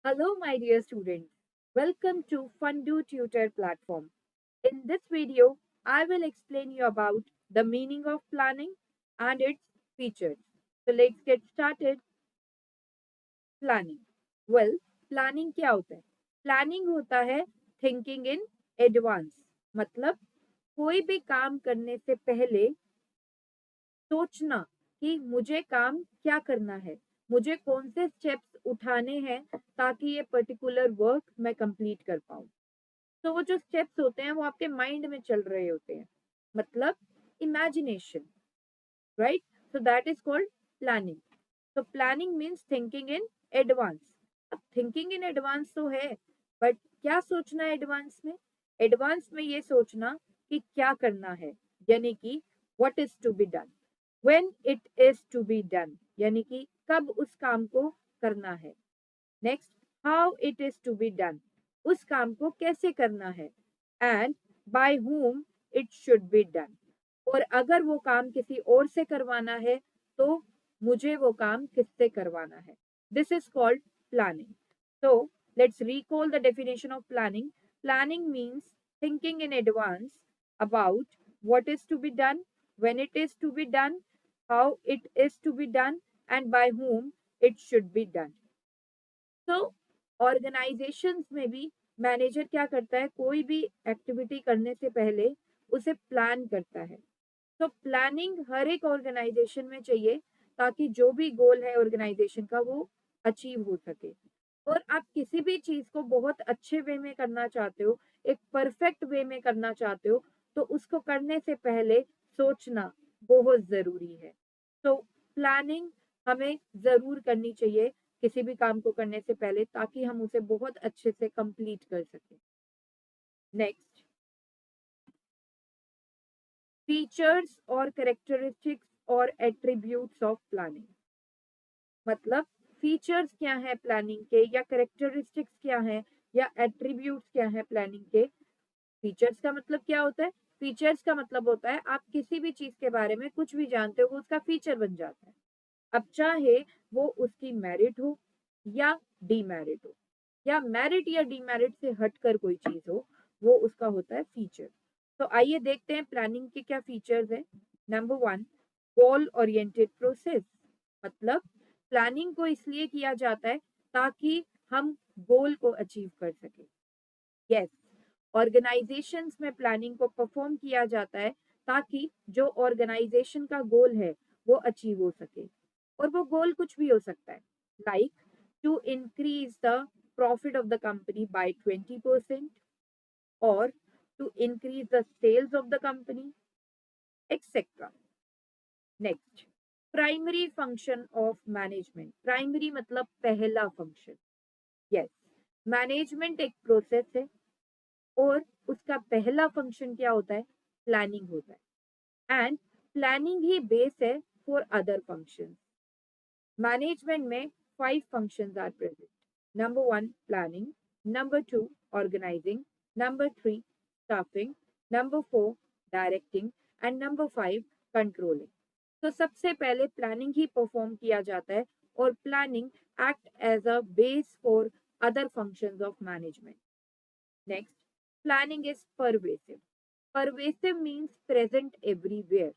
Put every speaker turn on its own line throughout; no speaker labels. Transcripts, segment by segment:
Hello, my dear students. Welcome to Fundu Tutor platform. In this video, I will explain you about the meaning of planning and its features. So let's get started. Planning. Well, planning क्या होता है? Planning होता है thinking in advance. मतलब कोई भी काम करने से पहले सोचना कि मुझे काम क्या करना है, मुझे कौन से स्टेप्स उठाने हैं ताकि ये पर्टिकुलर वर्क मैं कंप्लीट कर पाऊँ। तो वो जो स्टेप्स होते हैं वो आपके माइंड में चल रहे होते हैं, मतलब imagination, right? So that is called planning. तो planning means thinking in advance. अब थिंकिंग इन एडवांस तो है, बट क्या सोचना है एडवांस में? एडवांस में ये सोचना कि क्या करना है, यानी कि what is to be done, when it is to be done, यानी कि कब उस काम को करना है। Next, how it is to be done, उस काम को कैसे करना है। And by whom it should be done, और अगर वो काम किसी और से करवाना है तो मुझे वो काम किससे करवाना है। This is called planning. So let's recall the definition of planning. Planning means thinking in advance about what is to be done, when it is to be done, how it is to be done, and by whom it should be done. तो organisations में भी manager क्या करता है, कोई भी activity करने से पहले उसे प्लान करता है। तो प्लानिंग हर एक ऑर्गेनाइजेशन में चाहिए ताकि जो भी गोल है ऑर्गेनाइजेशन का वो अचीव हो सके। और आप किसी भी चीज को बहुत अच्छे वे में करना चाहते हो, एक परफेक्ट वे में करना चाहते हो, तो उसको करने से पहले सोचना बहुत जरूरी है। तो प्लानिंग हमें जरूर करनी चाहिए किसी भी काम को करने से पहले, ताकि हम उसे बहुत अच्छे से कंप्लीट कर सकें। नेक्स्ट, फीचर्स और कैरेक्टरिस्टिक्स और एट्रीब्यूट्स ऑफ प्लानिंग। मतलब फीचर्स क्या है प्लानिंग के, या कैरेक्टरिस्टिक्स क्या है, या एट्रीब्यूट्स क्या है प्लानिंग के। फीचर्स का मतलब क्या होता है? फीचर्स का मतलब होता है आप किसी भी चीज के बारे में कुछ भी जानते हो वो उसका फीचर बन जाता है। अब चाहे वो उसकी मेरिट हो या डीमेरिट हो, या मेरिट या डीमेरिट से हटकर कोई चीज हो, वो उसका होता है फीचर। तो आइए देखते हैं प्लानिंग के क्या फीचर्स हैं। Number one, goal oriented process. मतलब प्लानिंग को इसलिए किया जाता है ताकि हम गोल को अचीव कर सके। यस, ऑर्गेनाइजेशंस में प्लानिंग को परफॉर्म किया जाता है ताकि जो ऑर्गेनाइजेशन का गोल है वो अचीव हो सके। और वो गोल कुछ भी हो सकता है, like to increase the profit of the company by 20%, और to increase the sales of the company, etcetera. Next, primary function of management. Primary मतलब पहला फंक्शन। यस, मैनेजमेंट एक प्रोसेस है और उसका पहला फंक्शन क्या होता है? प्लानिंग होता है। एंड प्लानिंग ही बेस है फॉर अदर फंक्शंस। मैनेजमेंट में 5 functions are present. Number 1, planning. Number 2, organizing. Number 3, staffing. Number 4, directing. And number 5, controlling. तो सबसे पहले प्लानिंग ही परफॉर्म किया जाता है, और planning act as a base for other functions of management. Next, planning is pervasive. Pervasive means present everywhere,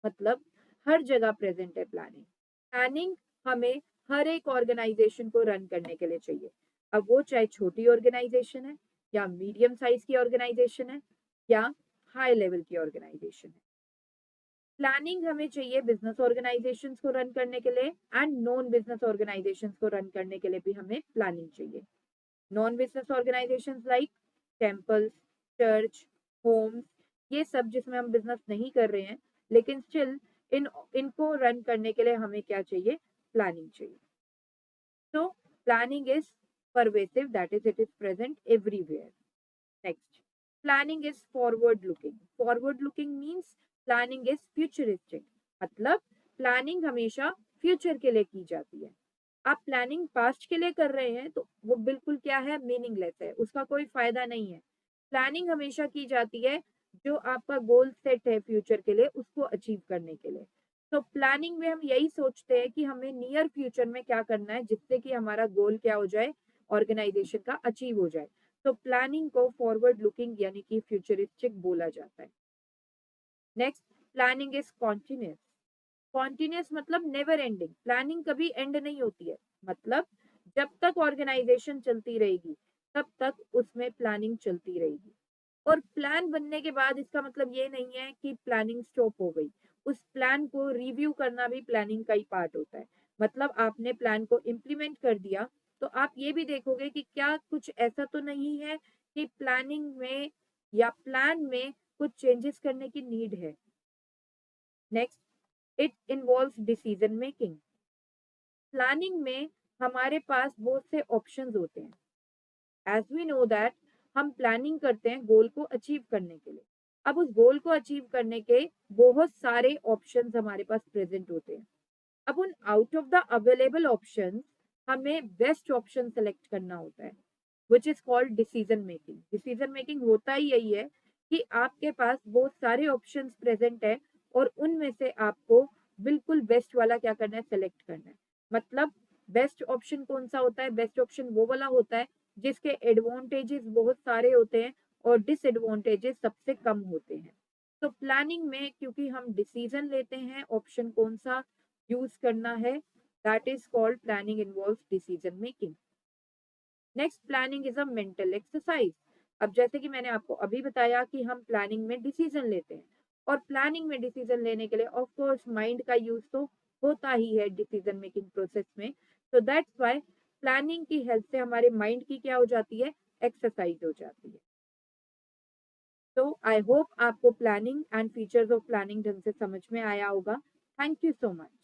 मतलब हर जगह प्रेजेंट है प्लानिंग। प्लानिंग हमें हर एक ऑर्गेनाइजेशन को रन करने के लिए चाहिए, अब वो चाहे छोटी ऑर्गेनाइजेशन है, या मीडियम साइज की ऑर्गेनाइजेशन है, या हाई लेवल की ऑर्गेनाइजेशन है। प्लानिंग हमें चाहिए बिजनेस ऑर्गेनाइजेशंस को रन करने के लिए, एंड नॉन बिजनेस ऑर्गेनाइजेशंस को रन करने के लिए भी हमें प्लानिंग चाहिए। Non business organisations like temples, church, homes, ये सब जिसमें हम बिजनेस नहीं कर रहे हैं, लेकिन स्टिल इनको रन करने के लिए हमें क्या चाहिए? प्लानिंग चाहिए। तो planning is pervasive, that is it is present everywhere. Next, planning is forward looking. Forward looking means planning is futuristic. मतलब प्लानिंग हमेशा फ्यूचर के लिए की जाती है। आप प्लानिंग पास्ट के लिए कर रहे हैं तो वो बिल्कुल क्या है? मीनिंगलेस है, उसका कोई फायदा नहीं है। प्लानिंग हमेशा की जाती है जो आपका गोल सेट है फ्यूचर के लिए, उसको अचीव करने के लिए। तो प्लानिंग में हम यही सोचते हैं कि हमें नियर फ्यूचर में क्या करना है जिससे कि हमारा गोल क्या हो जाए? ऑर्गेनाइजेशन का अचीव हो जाए। तो प्लानिंग को फॉरवर्ड लुकिंग यानी कि फ्यूचरिस्टिक बोला जाता है। Next, planning is continuous. Continuous मतलब नेवर एंडिंग, प्लानिंग कभी एंड नहीं होती है। मतलब जब तक ऑर्गेनाइजेशन चलती रहेगी तब तक उसमें प्लानिंग चलती रहेगी। और प्लान बनने के बाद इसका मतलब ये नहीं है कि प्लानिंग स्टॉप हो गई। उस प्लान को रिव्यू करना भी प्लानिंग का ही पार्ट होता है। मतलब आपने प्लान को इम्प्लीमेंट कर दिया तो आप ये भी देखोगे कि क्या कुछ ऐसा तो नहीं है कि प्लानिंग में या प्लान में कुछ चेंजेस करने की नीड है। Next, it involves decision making. Planning में हमारे पास बहुत से ऑप्शंस होते हैं। एज वी नो दैट हम प्लानिंग करते हैं गोल को अचीव करने के लिए। अब उस गोल को अचीव करने के बहुत सारे ऑप्शंस हमारे पास प्रेजेंट होते हैं। अब उन out of the available options हमें बेस्ट ऑप्शन सेलेक्ट करना होता है, which is called decision making. Decision making होता ही यही है कि आपके पास बहुत सारे ऑप्शंस प्रेजेंट है और उनमें से आपको बिल्कुल बेस्ट वाला क्या करना है, सेलेक्ट करना है। मतलब बेस्ट ऑप्शन कौन सा होता है, बेस्ट ऑप्शन वो वाला होता है जिसके एडवांटेजेस बहुत सारे होते हैं और डिसएडवांटेजेस सबसे कम होते हैं। तो प्लानिंग में क्योंकि हम डिसीजन लेते हैं ऑप्शन कौन सा यूज करना है, that is called planning involves decision making. Next, planning is a mental exercise. अब जैसे कि मैंने आपको अभी बताया कि हम प्लानिंग में डिसीजन लेते हैं और प्लानिंग में डिसीजन लेने के लिए ऑफ कोर्स माइंड का यूज तो होता ही है डिसीजन मेकिंग प्रोसेस में। तो दैट्स व्हाई प्लानिंग की हेल्प से हमारे माइंड की क्या हो जाती है, एक्सरसाइज हो जाती है। तो आई होप आपको planning and features of planning ढंग से समझ में आया होगा। Thank you so much.